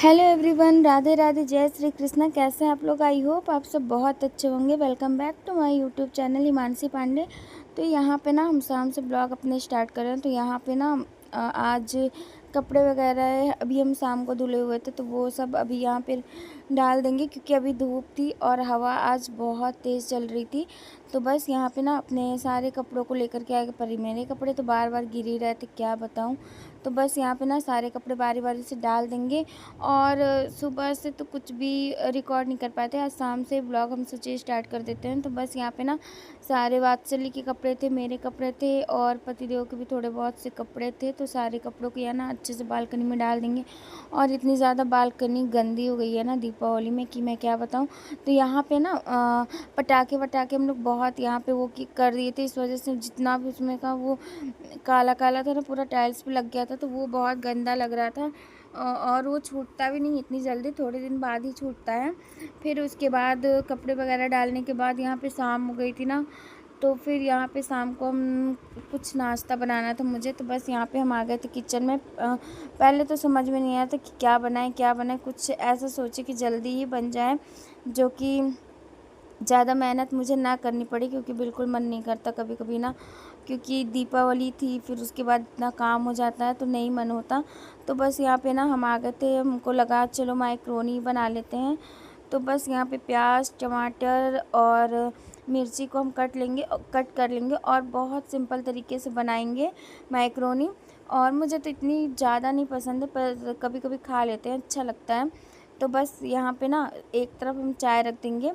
Hello everyone, Radhe Radhe, जय श्री कृष्णा। कैसे हैं आप लोग? आई होप आप सब बहुत अच्छे होंगे। Welcome back to my YouTube channel Himanshi Pandey. तो यहाँ पे ना हम शाम से ब्लॉग अपने स्टार्ट कर रहे हैं। तो यहाँ पे ना आज कपड़े वगैरह है, अभी हम शाम को धुले हुए थे तो वो सब अभी यहाँ पे डाल देंगे, क्योंकि अभी धूप थी और हवा आज बहुत तेज़ चल रही थी। तो बस यहाँ पे ना अपने सारे कपड़ों को लेकर के आगे, पर मेरे कपड़े तो बार बार गिर ही रहे थे, क्या बताऊँ। तो बस यहाँ पे ना सारे कपड़े बारी बारी से डाल देंगे। और सुबह से तो कुछ भी रिकॉर्ड नहीं कर पाते, आज शाम से ब्लॉग हम सोचे स्टार्ट कर देते हैं। तो बस यहाँ पे ना सारे वात्सल्य के कपड़े थे, मेरे कपड़े थे और पतिदेव के भी थोड़े बहुत से कपड़े थे। तो सारे कपड़ों को यहाँ ना अच्छे से बालकनी में डाल देंगे। और इतनी ज़्यादा बालकनी गंदी हो गई है ना दीपावली में कि मैं क्या बताऊँ। तो यहाँ पे ना पटाखे वटाखे हम लोग बहुत यहाँ पे वो कर दिए थे, इस वजह से जितना भी उसमें का वो काला काला था ना, पूरा टाइल्स पे लग गया था। तो वो बहुत गंदा लग रहा था। और वो छूटता भी नहीं इतनी जल्दी, थोड़े दिन बाद ही छूटता है। फिर उसके बाद कपड़े वगैरह डालने के बाद यहाँ पे शाम हो गई थी ना, तो फिर यहाँ पे शाम को हम कुछ नाश्ता बनाना था मुझे। तो बस यहाँ पे हम आ गए थे किचन में। पहले तो समझ में नहीं आया था कि क्या बनाए, कुछ ऐसा सोचे कि जल्दी ही बन जाए, जो कि ज़्यादा मेहनत मुझे ना करनी पड़ी, क्योंकि बिल्कुल मन नहीं करता कभी कभी ना, क्योंकि दीपावली थी फिर उसके बाद इतना काम हो जाता है तो नहीं मन होता। तो बस यहाँ पे ना हम आ गए थे, हमको लगा चलो मैक्रोनी बना लेते हैं। तो बस यहाँ पे प्याज टमाटर और मिर्ची को हम कट कर लेंगे और बहुत सिंपल तरीके से बनाएंगे मैक्रोनी। और मुझे तो इतनी ज़्यादा नहीं पसंद है, पर कभी कभी खा लेते हैं, अच्छा लगता है। तो बस यहाँ पे ना एक तरफ हम चाय रख देंगे।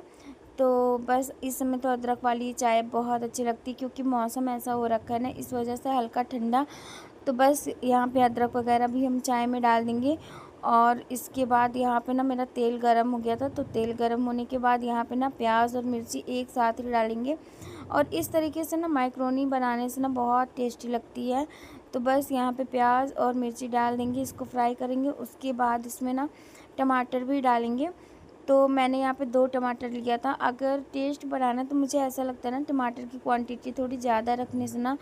तो बस इस समय तो अदरक वाली चाय बहुत अच्छी लगती है, क्योंकि मौसम ऐसा हो रखा है ना, इस वजह से हल्का ठंडा। तो बस यहाँ पे अदरक वगैरह भी हम चाय में डाल देंगे। और इसके बाद यहाँ पे ना मेरा तेल गरम हो गया था, तो तेल गरम होने के बाद यहाँ पे ना प्याज और मिर्ची एक साथ ही डालेंगे। और इस तरीके से ना मैक्रोनी बनाने से ना बहुत टेस्टी लगती है। तो बस यहाँ पे प्याज और मिर्ची डाल देंगे, इसको फ्राई करेंगे। उसके बाद इसमें ना टमाटर भी डालेंगे। तो मैंने यहाँ पे 2 टमाटर लिया था। अगर टेस्ट बढ़ाना तो मुझे ऐसा लगता है ना, टमाटर की क्वांटिटी थोड़ी ज़्यादा रखने से ना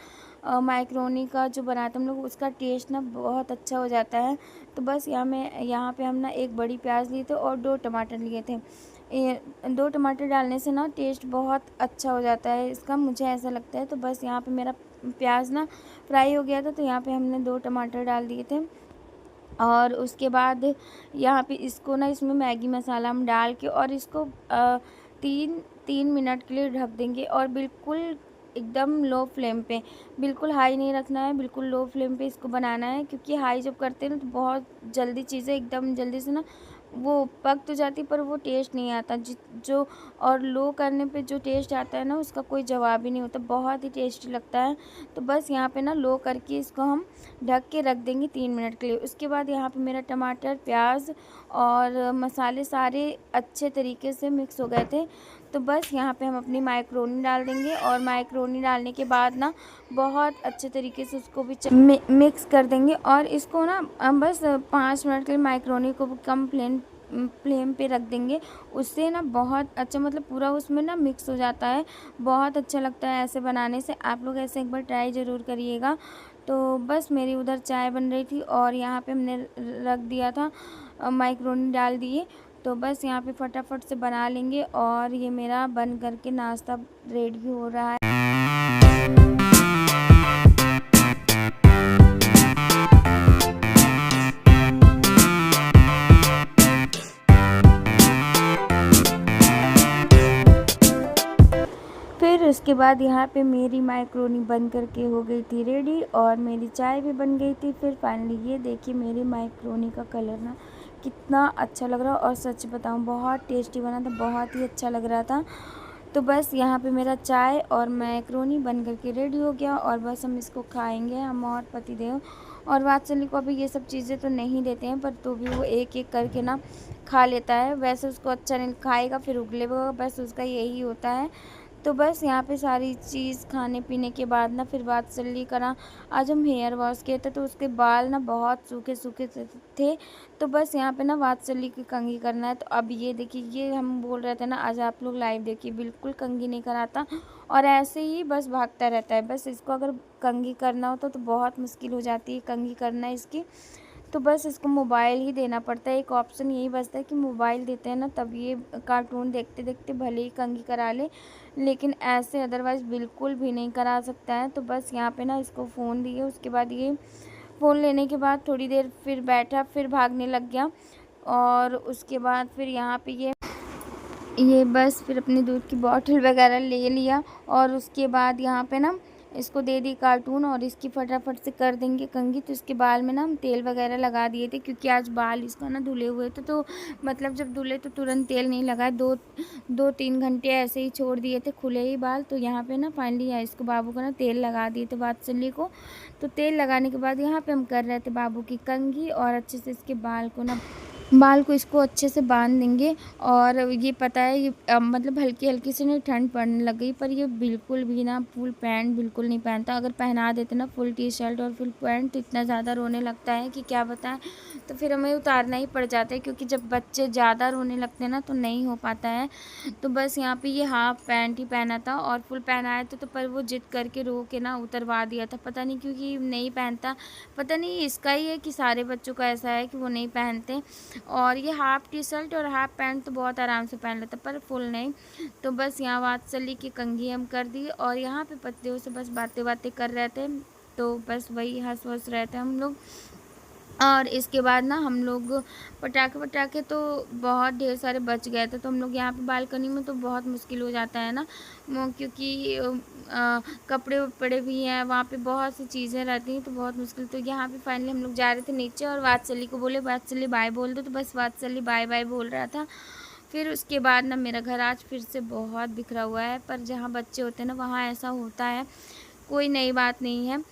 मैक्रोनी का जो बनाते हम लोग उसका टेस्ट ना बहुत अच्छा हो जाता है। तो बस यहाँ पे हम ना 1 बड़ी प्याज लिए थे और 2 टमाटर लिए थे। 2 टमाटर डालने से ना टेस्ट बहुत अच्छा हो जाता है इसका, मुझे ऐसा लगता है। तो बस यहाँ पे मेरा प्याज ना फ्राई हो गया था, तो यहाँ पे हमने 2 टमाटर डाल दिए थे। और उसके बाद यहाँ पे इसको ना इसमें मैगी मसाला हम डाल के और इसको 3 मिनट के लिए ढक देंगे। और बिल्कुल एकदम लो फ्लेम पे, बिल्कुल हाई नहीं रखना है, बिल्कुल लो फ्लेम पे इसको बनाना है। क्योंकि हाई जब करते हैं ना तो बहुत जल्दी चीज़ें एकदम जल्दी से ना वो पक तो जाती, पर वो टेस्ट नहीं आता जो। और लो करने पे जो टेस्ट आता है ना, उसका कोई जवाब ही नहीं होता, बहुत ही टेस्टी लगता है। तो बस यहाँ पे ना लो करके इसको हम ढक के रख देंगे 3 मिनट के लिए। उसके बाद यहाँ पे मेरा टमाटर प्याज और मसाले सारे अच्छे तरीके से मिक्स हो गए थे। तो बस यहाँ पे हम अपनी मैक्रोनी डाल देंगे। और मैक्रोनी डालने के बाद ना बहुत अच्छे तरीके से उसको भी मिक्स कर देंगे। और इसको ना हम बस 5 मिनट के लिए मैक्रोनी को कम फ्लेम पे रख देंगे। उससे ना बहुत अच्छा, मतलब पूरा उसमें ना मिक्स हो जाता है, बहुत अच्छा लगता है ऐसे बनाने से। आप लोग ऐसे एक बार ट्राई ज़रूर करिएगा। तो बस मेरी उधर चाय बन रही थी और यहाँ पे हमने रख दिया था, मैक्रोनी डाल दिए। तो बस यहाँ पे फटाफट से बना लेंगे और ये मेरा बन करके नाश्ता रेडी हो रहा है। फिर उसके बाद यहाँ पे मेरी मैक्रोनी बन करके हो गई थी रेडी और मेरी चाय भी बन गई थी। फिर फाइनली ये देखिए मेरी मैक्रोनी का कलर ना कितना अच्छा लग रहा है, और सच बताऊँ बहुत टेस्टी बना था, बहुत ही अच्छा लग रहा था। तो बस यहाँ पे मेरा चाय और मैक्रोनी बन करके रेडी हो गया और बस हम इसको खाएंगे, हम और पतिदेव। और वात्सल्य को अभी ये सब चीज़ें तो नहीं देते हैं, पर तो भी वो एक एक करके ना खा लेता है। वैसे उसको अच्छा नहीं खाएगा फिर उगलेगा, बस उसका यही होता है। तो बस यहाँ पे सारी चीज़ खाने पीने के बाद ना फिर वात्सल्य करा। आज हम हेयर वॉश किए थे तो उसके बाल ना बहुत सूखे सूखे थे। तो बस यहाँ पे ना वात्सल्य की कंघी करना है। तो अब ये देखिए, ये हम बोल रहे थे ना आज आप लोग लाइव देखिए, बिल्कुल कंघी नहीं कराता और ऐसे ही बस भागता रहता है। बस इसको अगर कंघी करना होता तो बहुत मुश्किल हो जाती है कंघी करना इसकी। तो बस इसको मोबाइल ही देना पड़ता है। एक ऑप्शन यही बचता है कि मोबाइल देते हैं ना, तब ये कार्टून देखते देखते भले ही कंघी करा ले, लेकिन ऐसे अदरवाइज़ बिल्कुल भी नहीं करा सकता है। तो बस यहाँ पे ना इसको फ़ोन दिए, उसके बाद ये फ़ोन लेने के बाद थोड़ी देर फिर बैठा, फिर भागने लग गया। और उसके बाद फिर यहाँ पे ये बस फिर अपनी दूध की बॉटल वगैरह ले लिया, और उसके बाद यहाँ पे ना इसको दे दी कार्टून, और इसकी फटाफट से कर देंगे कंघी। तो इसके बाल में ना हम तेल वगैरह लगा दिए थे, क्योंकि आज बाल इसका ना धुले हुए थे। तो मतलब जब धुले तो तुरंत तेल नहीं लगाए, 2-3 घंटे ऐसे ही छोड़ दिए थे खुले ही बाल। तो यहाँ पे ना फाइनली इसको बाबू को ना तेल लगा दिए थे वात्सल्य को। तो तेल लगाने के बाद यहाँ पे हम कर रहे थे बाबू की कंघी, और अच्छे से इसके बाल को इसको अच्छे से बांध देंगे। और ये पता है ये मतलब हल्की हल्की से ना ठंड पड़ने लग गई, पर ये बिल्कुल भी ना फुल पैंट बिल्कुल नहीं पहनता। अगर पहना देते ना फुल टी शर्ट और फुल पैंट तो इतना ज़्यादा रोने लगता है कि क्या बताएं। तो फिर हमें उतारना ही पड़ जाता है, क्योंकि जब बच्चे ज़्यादा रोने लगते हैं ना तो नहीं हो पाता है। तो बस यहाँ पे ये हाफ पैंट ही पहना था, और फुल पहनाया था तो पर वो जिद करके रो के ना उतरवा दिया था। पता नहीं क्योंकि नहीं पहनता, पता नहीं इसका ही है कि सारे बच्चों का ऐसा है कि वो नहीं पहनते। और ये हाफ़ टी शर्ट और हाफ़ पैंट तो बहुत आराम से पहन लेता, पर फुल नहीं। तो बस यहाँ वात्सल्य की कंघी हम कर दी, और यहाँ पे पतियों से बस बातें कर रहे थे। तो बस वही हँस रहे थे हम लोग। और इसके बाद ना हम लोग पटाखे तो बहुत ढेर सारे बच गए थे। तो हम लोग यहाँ पे बालकनी में तो बहुत मुश्किल हो जाता है ना, क्योंकि कपड़े वपड़े भी हैं वहाँ पे, बहुत सी चीज़ें रहती हैं तो बहुत मुश्किल। तो यहाँ पे फाइनली हम लोग जा रहे थे नीचे, और वात्सल्य को बोले वात्सल्य बाय बोल दो, तो बस वात्सल्य बाय बाय बोल रहा था। फिर उसके बाद ना मेरा घर आज फिर से बहुत बिखरा हुआ है, पर जहाँ बच्चे होते हैं ना वहाँ ऐसा होता है, कोई नई बात नहीं है।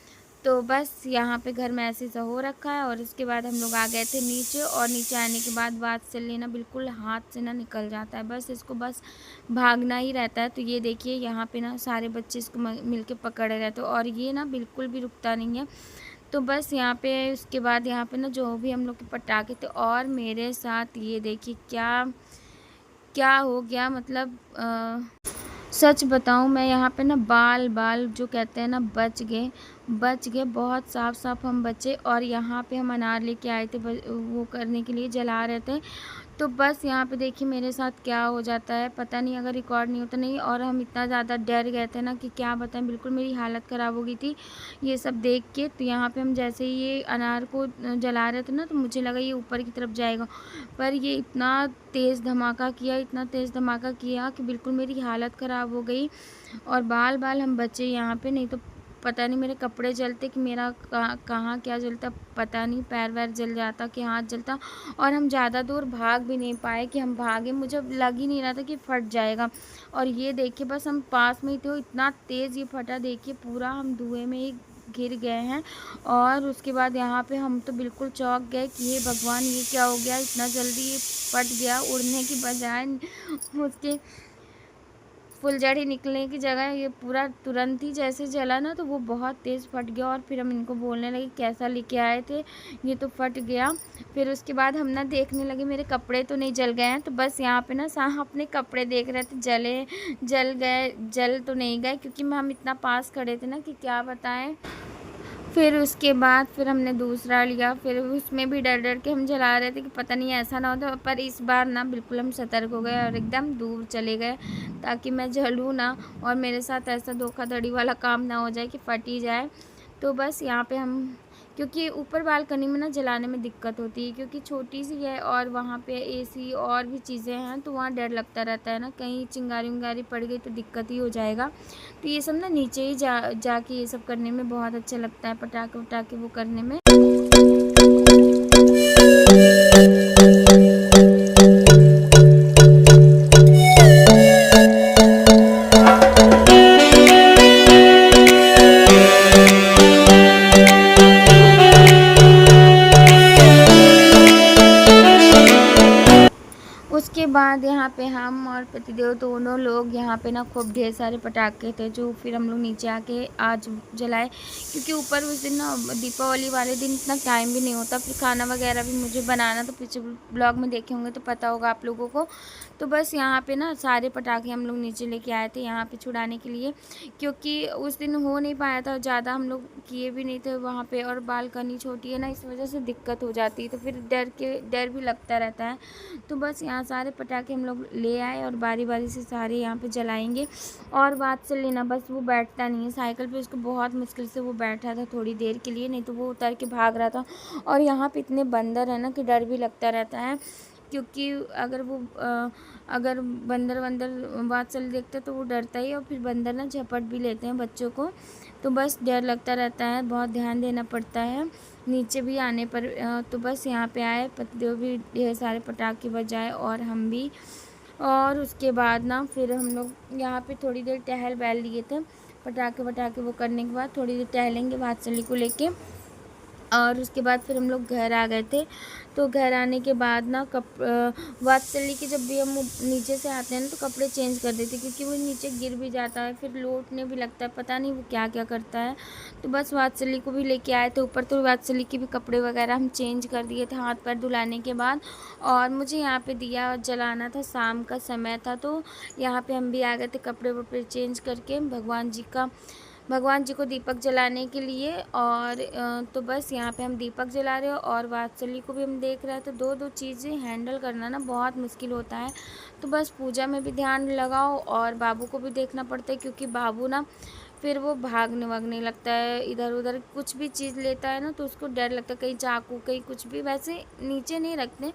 तो बस यहाँ पे घर में ऐसे सा हो रखा है। और इसके बाद हम लोग आ गए थे नीचे, और नीचे आने के बाद वात्सल्य ना बिल्कुल हाथ से ना निकल जाता है, बस इसको बस भागना ही रहता है। तो ये देखिए यहाँ पे ना सारे बच्चे इसको मिल के पकड़ रहे थे, और ये ना बिल्कुल भी रुकता नहीं है। तो बस यहाँ पे उसके बाद यहाँ पे ना जो भी हम लोग के पटाखे थे, और मेरे साथ ये देखिए क्या क्या हो गया। मतलब सच बताऊं मैं यहाँ पे ना बाल जो कहते हैं ना बच गए बहुत साफ हम बचे। और यहाँ पे हम अनार लेके आए थे वो करने के लिए, जला रहे थे। तो बस यहाँ पे देखिए मेरे साथ क्या हो जाता है, पता नहीं अगर रिकॉर्ड नहीं होता नहीं। और हम इतना ज़्यादा डर गए थे ना कि क्या बताएं, बिल्कुल मेरी हालत ख़राब हो गई थी ये सब देख के। तो यहाँ पे हम जैसे ही ये अनार को जला रहे थे ना, तो मुझे लगा ये ऊपर की तरफ जाएगा, पर ये इतना तेज़ धमाका किया कि बिल्कुल मेरी हालत ख़राब हो गई। और बाल हम बचे यहाँ पे, नहीं तो पता नहीं मेरे कपड़े जलते कि मेरा कहाँ क्या जलता, पता नहीं पैर वैर जल जाता कि हाथ जलता। और हम ज़्यादा दूर भाग भी नहीं पाए कि हम भागे, मुझे लग ही नहीं रहा था कि फट जाएगा। और ये देखिए बस हम पास में ही थे, तो इतना तेज़ ये फटा, देखिए पूरा हम धुएं में ही घिर गए हैं। और उसके बाद यहाँ पे हम तो बिल्कुल चौंक गए कि हे भगवान ये क्या हो गया, इतना जल्दी ये फट गया, उड़ने की बजाय उसके फुलझड़ी निकलने की जगह ये पूरा तुरंत ही जैसे जला ना, तो वो बहुत तेज़ फट गया। और फिर हम इनको बोलने लगे कैसा लेके आए थे, ये तो फट गया। फिर उसके बाद हम ना देखने लगे मेरे कपड़े तो नहीं जल गए हैं। तो बस यहाँ पे ना अपने कपड़े देख रहे थे, जल तो नहीं गए, क्योंकि हम इतना पास खड़े थे ना कि क्या बताएं। फिर उसके बाद फिर हमने दूसरा लिया, फिर उसमें भी डर के हम जला रहे थे कि पता नहीं ऐसा ना हो। पर इस बार ना बिल्कुल हम सतर्क हो गए और एकदम दूर चले गए, ताकि मैं जलूँ ना और मेरे साथ ऐसा धोखाधड़ी वाला काम ना हो जाए कि फट ही जाए। तो बस यहाँ पे हम, क्योंकि ऊपर बालकनी में ना जलाने में दिक्कत होती है, क्योंकि छोटी सी है और वहाँ पे एसी और भी चीज़ें हैं, तो वहाँ डर लगता रहता है ना, कहीं चिंगारी उंगारी पड़ गई तो दिक्कत ही हो जाएगा। तो ये सब ना नीचे ही जाके ये सब करने में बहुत अच्छा लगता है, पटाखे वटाखे वो करने में। उसके बाद यहाँ पे हम और पतिदेव दोनों लोग यहाँ पे ना खूब ढेर सारे पटाखे थे जो फिर हम लोग नीचे आके आज जलाए, क्योंकि ऊपर उस दिन ना दीपावली वाले दिन इतना टाइम भी नहीं होता, फिर खाना वगैरह भी मुझे बनाना, तो पीछे ब्लॉग में देखे होंगे तो पता होगा आप लोगों को। तो बस यहाँ पे ना सारे पटाखे हम लोग नीचे लेके आए थे यहाँ पे छुड़ाने के लिए, क्योंकि उस दिन हो नहीं पाया था ज़्यादा, हम लोग किए भी नहीं थे वहाँ पे, और बालकनी छोटी है ना, इस वजह से दिक्कत हो जाती है, तो फिर डर भी लगता रहता है। तो बस यहाँ सारे पटाखे हम लोग ले आए और बारी बारी से सारे यहाँ पे जलाएंगे। और बात से लेना, बस वो बैठता नहीं है साइकिल पे, उसको बहुत मुश्किल से वो बैठा था थोड़ी देर के लिए, नहीं तो वो उतर के भाग रहा था। और यहाँ पे इतने बंदर है ना कि डर भी लगता रहता है, क्योंकि अगर बंदर बात चल देखते तो वो डरता ही है, और फिर बंदर ना झपट भी लेते हैं बच्चों को, तो बस डर लगता रहता है, बहुत ध्यान देना पड़ता है नीचे भी आने पर। तो बस यहाँ पे आए, पतिदेव भी ढेर सारे पटाखे बजाए और हम भी, और उसके बाद ना फिर हम लोग यहाँ पे थोड़ी देर टहल बहल लिए थे, पटाखे वो करने के बाद थोड़ी देर टहलेंगे वात्सल्य को लेके, और उसके बाद फिर हम लोग घर आ गए थे। तो घर आने के बाद ना वात्सल्य की जब भी हम नीचे से आते हैं ना तो कपड़े चेंज कर देते, क्योंकि वो नीचे गिर भी जाता है, फिर लौटने भी लगता है, पता नहीं वो क्या क्या करता है। तो बस वात्सल्य को भी लेके आए थे ऊपर, तो वात्सल्य के भी कपड़े वगैरह हम चेंज कर दिए थे हाथ पैर धुलाने के बाद। और मुझे यहाँ पे दिया जलाना था, शाम का समय था, तो यहाँ पे हम भी आ गए थे कपड़े वपड़े चेंज करके भगवान जी को दीपक जलाने के लिए। और तो बस यहाँ पे हम दीपक जला रहे हो और वात्सल्य को भी हम देख रहे थे। दो दो चीज़ें हैंडल करना ना बहुत मुश्किल होता है, तो बस पूजा में भी ध्यान लगाओ और बाबू को भी देखना पड़ता है, क्योंकि बाबू ना फिर वो भागने वागने लगता है, इधर उधर कुछ भी चीज़ लेता है ना तो उसको डर लगता है, कहीं चाकू कहीं कुछ भी, वैसे नीचे नहीं रखते,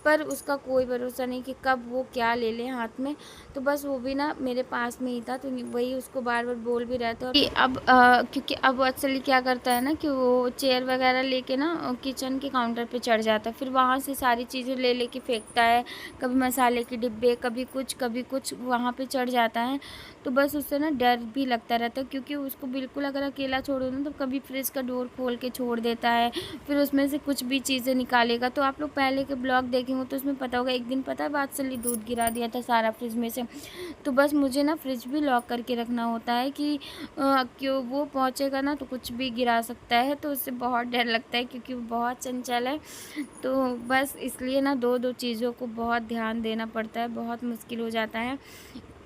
पर उसका कोई भरोसा नहीं कि कब वो क्या ले ले हाथ में। तो बस वो भी ना मेरे पास में ही था, तो वही उसको बार बार बोल भी रहा था कि अब क्योंकि अब अक्सर क्या करता है ना कि वो चेयर वगैरह लेके ना किचन के काउंटर पे चढ़ जाता है, फिर वहाँ से सारी चीज़ें ले लेके फेंकता है, कभी मसाले के डिब्बे, कभी कुछ वहाँ पे चढ़ जाता है। तो बस उससे ना डर भी लगता रहता है, क्योंकि उसको बिल्कुल अगर अकेला छोड़ो ना तो कभी फ्रिज का डोर खोल के छोड़ देता है, फिर उसमें से कुछ भी चीज़ें निकालेगा। तो आप लोग पहले के ब्लॉग देखे हो तो उसमें पता होगा, एक दिन पता है वात्सल्य दूध गिरा दिया था सारा फ्रिज में से। तो बस मुझे ना फ्रिज भी लॉक करके रखना होता है कि क्यों वो पहुँचेगा ना तो कुछ भी गिरा सकता है, तो उससे बहुत डर लगता है, क्योंकि वो बहुत चंचल है। तो बस इसलिए ना दो दो चीज़ों को बहुत ध्यान देना पड़ता है, बहुत मुश्किल हो जाता है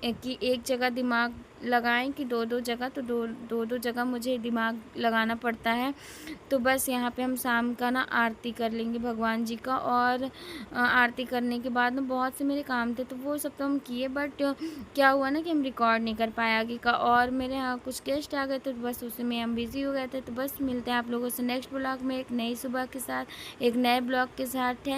कि एक जगह दिमाग लगाएं कि दो दो जगह, तो दो जगह मुझे दिमाग लगाना पड़ता है। तो बस यहाँ पे हम शाम का ना आरती कर लेंगे भगवान जी का, और आरती करने के बाद ना बहुत से मेरे काम थे तो वो सब तो हम किए, बट क्या हुआ ना कि हम रिकॉर्ड नहीं कर पाए आगे का, और मेरे यहाँ कुछ गेस्ट आ गए थे तो बस उसमें हम बिज़ी हो गए थे। तो बस मिलते हैं आप लोगों से नेक्स्ट ब्लॉग में एक नई सुबह के साथ, एक नए ब्लॉग के साथ। थैंक